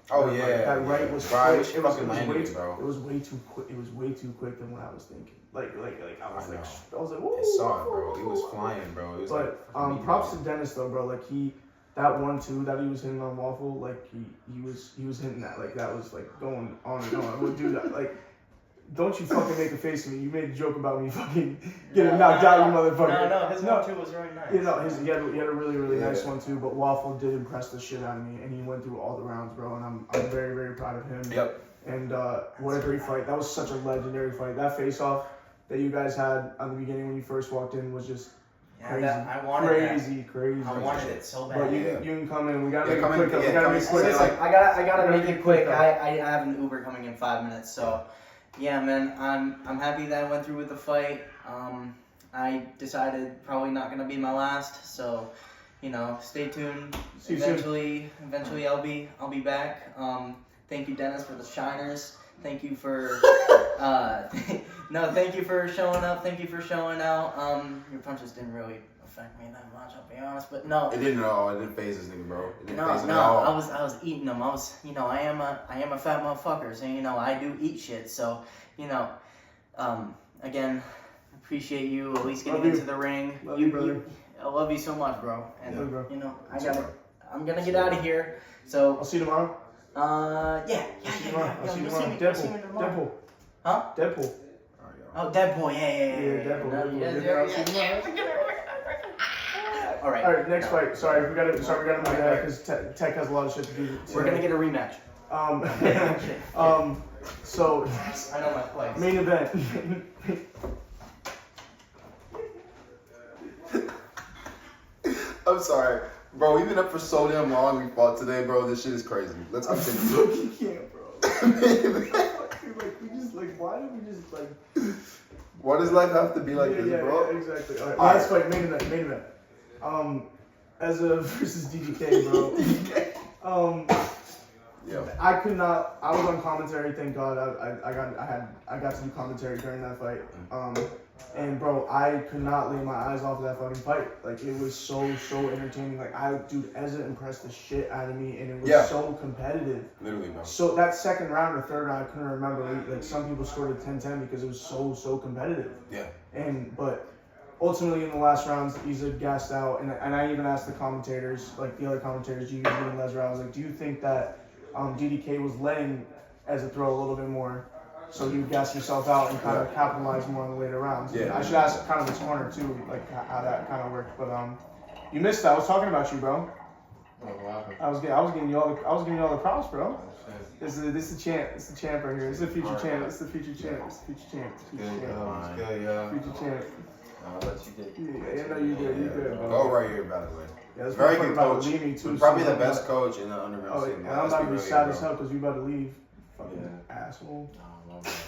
S1: Oh
S2: that,
S1: yeah.
S2: That right was
S1: quick.
S2: It was way too quick. It was way too quick than what I was thinking. Like I was like,
S1: Whoa. It saw it, bro. It was flying, bro. It was
S2: but props to Dennis though, bro. Like that 1-2 that he was hitting on Waffle, like he was hitting that, like that was like going on and on. We'll do that. Like, don't you fucking make a face at me. You made a joke about me fucking getting knocked out, you motherfucker.
S5: No, his 1-2 was very nice.
S2: You know, he had a really, really nice one too, but Waffle did impress the shit out of me, and he went through all the rounds, bro, and I'm very, very proud of him.
S1: Yep.
S2: And what a great fight. That was such a legendary fight. That face-off that you guys had on the beginning when you first walked in was just crazy.
S5: I wanted
S2: crazy.
S5: I wanted it so bad.
S2: But you can come in. We gotta make it quick. We gotta make it quick.
S5: Listen, I gotta make it quick. I have an Uber coming in 5 minutes, so yeah, man. I'm happy that I went through with the fight. I decided probably not gonna be my last, so you know, stay tuned. Eventually I'll be back. Thank you, Dennis, for the shiners. Thank you for thank you for showing up. Thank you for showing out. Your punches didn't really affect me that much, I'll be honest. But no,
S1: it didn't at all. It didn't phase this nigga, bro. It didn't phase him at
S5: I
S1: all.
S5: was eating them. I am a fat motherfucker, so you know I do eat shit. So you know, again, appreciate you at least getting into the ring. I love you so much, bro. And you know, I'm gonna get out of here. So
S2: I'll see you tomorrow.
S5: Yeah.
S2: I'll see you tomorrow. Deadpool.
S5: Huh?
S2: Deadpool.
S5: Oh, Deadpool. Yeah.
S2: Deadpool.
S5: All right.
S2: All right. Next fight. Sorry, we gotta move that because Tech has a lot of shit to do.
S5: We're gonna get a rematch.
S2: So
S5: I know my place.
S2: main event.
S1: I'm sorry. Bro, we've been up for so damn long. We fought today, bro. This shit is crazy. Let's continue.
S2: You can't, bro. Why do we just
S1: Why does life have to be like this, bro?
S2: Yeah, exactly. All right, last fight, main event. Ezra versus DDK, bro.
S1: Yeah.
S2: I could not. I was on commentary. Thank God. I got to do commentary during that fight. And bro, I could not lay my eyes off of that fucking fight. Like it was so entertaining. Like Ezra impressed the shit out of me, and it was so competitive.
S1: Literally, bro.
S2: So that second round or third round, I couldn't remember. Like some people scored a 10-10 because it was so competitive.
S1: Yeah.
S2: But ultimately in the last rounds, Ezra gassed out, and I even asked the commentators, like the other commentators, G and Ezra, I was like, do you think that DDK was letting Ezra throw a little bit more so he would gas himself out and kind of capitalize more on the later rounds.
S1: Yeah.
S2: I should ask kind of the corner too, like how that kind of worked. But you missed that. I was talking about you, bro. I was giving you all the props, bro. This is the champ. It's the champ right here. It's the future champ. It's the future champ. It's the future champ. It's the future champ. Future champ.
S3: I'll let you get.
S2: Yeah, no, you good, bro.
S1: Go right here, by the way.
S2: Yeah, that's
S1: Very
S2: what
S1: good
S2: about
S1: coach.
S2: leaving too.
S1: Probably
S2: so
S1: the best coach in the underground scene.
S2: and I'm about to be sad as hell because you about to leave. Fucking asshole.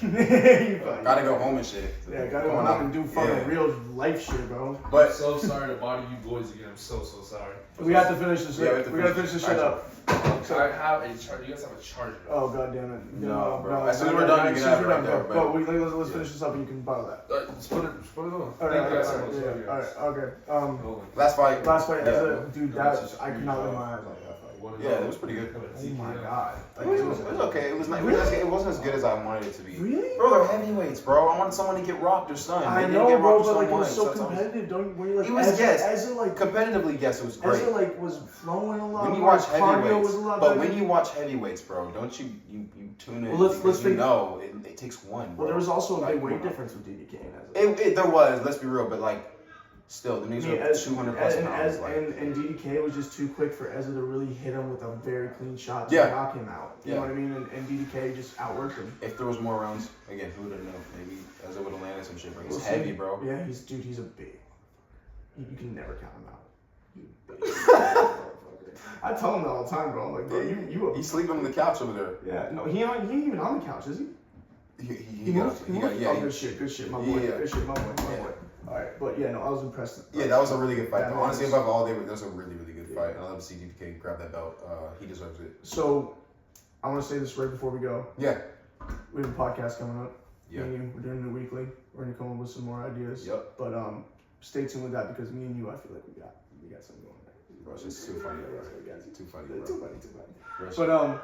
S1: Gotta go home and shit.
S2: Yeah, gotta go home and do fucking real life shit, bro.
S1: But
S4: I'm so sorry to bother you boys again. I'm so sorry.
S2: We have to finish this.
S1: Yeah,
S2: We gotta finish this shit up.
S4: So I have a charger. You guys have a charger.
S2: Oh god damn it!
S1: No, bro. As soon as we're done, you can have it right there.
S2: But let's finish this up and you can borrow that.
S4: Just put it on.
S2: Alright, okay.
S1: Last fight.
S2: Dude, I could not let my eyes off that fight.
S1: Yeah, it was pretty good.
S2: Oh my god.
S1: It was okay. It was not. It wasn't as good as I wanted it to be.
S2: Really?
S1: Bro, they're heavyweights, bro. I wanted someone to get rocked or stunned.
S2: I
S1: They didn't
S2: know,
S1: get
S2: bro,
S1: rocked or
S2: but like
S1: stunned
S2: it was
S1: once.
S2: so competitive. Don't were you like?
S1: It was
S2: Ezra like
S1: competitively, yes, it was great.
S2: Ezra like was flowing a lot.
S1: When you
S2: more,
S1: watch
S2: cardio
S1: heavyweights,
S2: was a lot
S1: but
S2: better.
S1: when you watch heavyweights, bro, don't you tune in?
S2: Well, let's
S1: because you
S2: think-
S1: know it takes one. Bro.
S2: Well, there was also a
S1: Like,
S2: big weight
S1: come on.
S2: difference with DDK and Ezra.
S1: There was. Let's be real, but like, still, the niggas
S2: Yeah,
S1: were 200 plus pounds.
S2: and DDK was just too quick for Ezra to really hit him with a very clean shot to
S1: Yeah.
S2: knock him out. You know what I mean? And DDK just outworked him.
S1: If there was more rounds, again, who would have known? Maybe Ezra would have landed some shit. But he's
S2: We'll
S1: heavy,
S2: see.
S1: bro.
S2: Yeah, he's a big. You can never count him out. You big. I tell him that all the time, bro. I'm like, bro, you.
S1: He's sleeping on the couch over there.
S2: Yeah, no, he ain't even on the couch, is he?
S1: He
S2: moved.
S1: yeah.
S2: Oh, good shit, my boy.
S1: Yeah.
S2: Good shit, my boy. All right, but yeah, no, I was impressed.
S1: Yeah, that was a really good fight.
S2: Yeah,
S1: Honestly,
S2: man,
S1: above all, that was a really, really good fight. And I love to see DK grab that belt. He deserves it.
S2: So, I want to say this right before we go.
S1: Yeah.
S2: We have a podcast coming up.
S1: Yeah.
S2: Me and you, we're doing it weekly. We're gonna come up with some more ideas.
S1: Yep.
S2: But stay tuned with that because me and you, I feel like we got something going there.
S1: Bro, it's just too funny, bro. Too funny, bro.
S2: Too funny.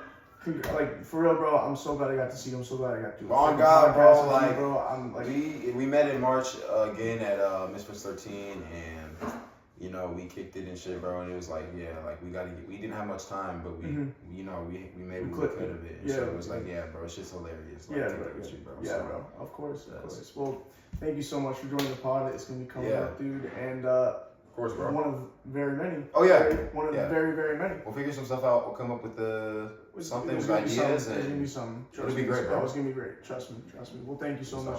S2: But like for real, bro, I'm so glad I got to see you. I'm so glad I got to do it.
S1: Oh God, bro! Like,
S2: bro, I'm like,
S1: we met in March again at Misfits 13, and you know we kicked it and shit, bro. And it was like, yeah, like we didn't have much time, but we made what we could of it. And so it was like, yeah, bro, it's just hilarious. Like,
S2: bro. Of course. Well, thank you so much for joining the pod. It's gonna be coming up, dude, and
S1: of course, bro.
S2: one of very many.
S1: Oh yeah,
S2: one of very, very many.
S1: We'll figure some stuff out. We'll come up with something with ideas,
S2: It's gonna be something.
S1: It'll be great, bro.
S2: It's gonna be great. Trust me. Well, thank you so much.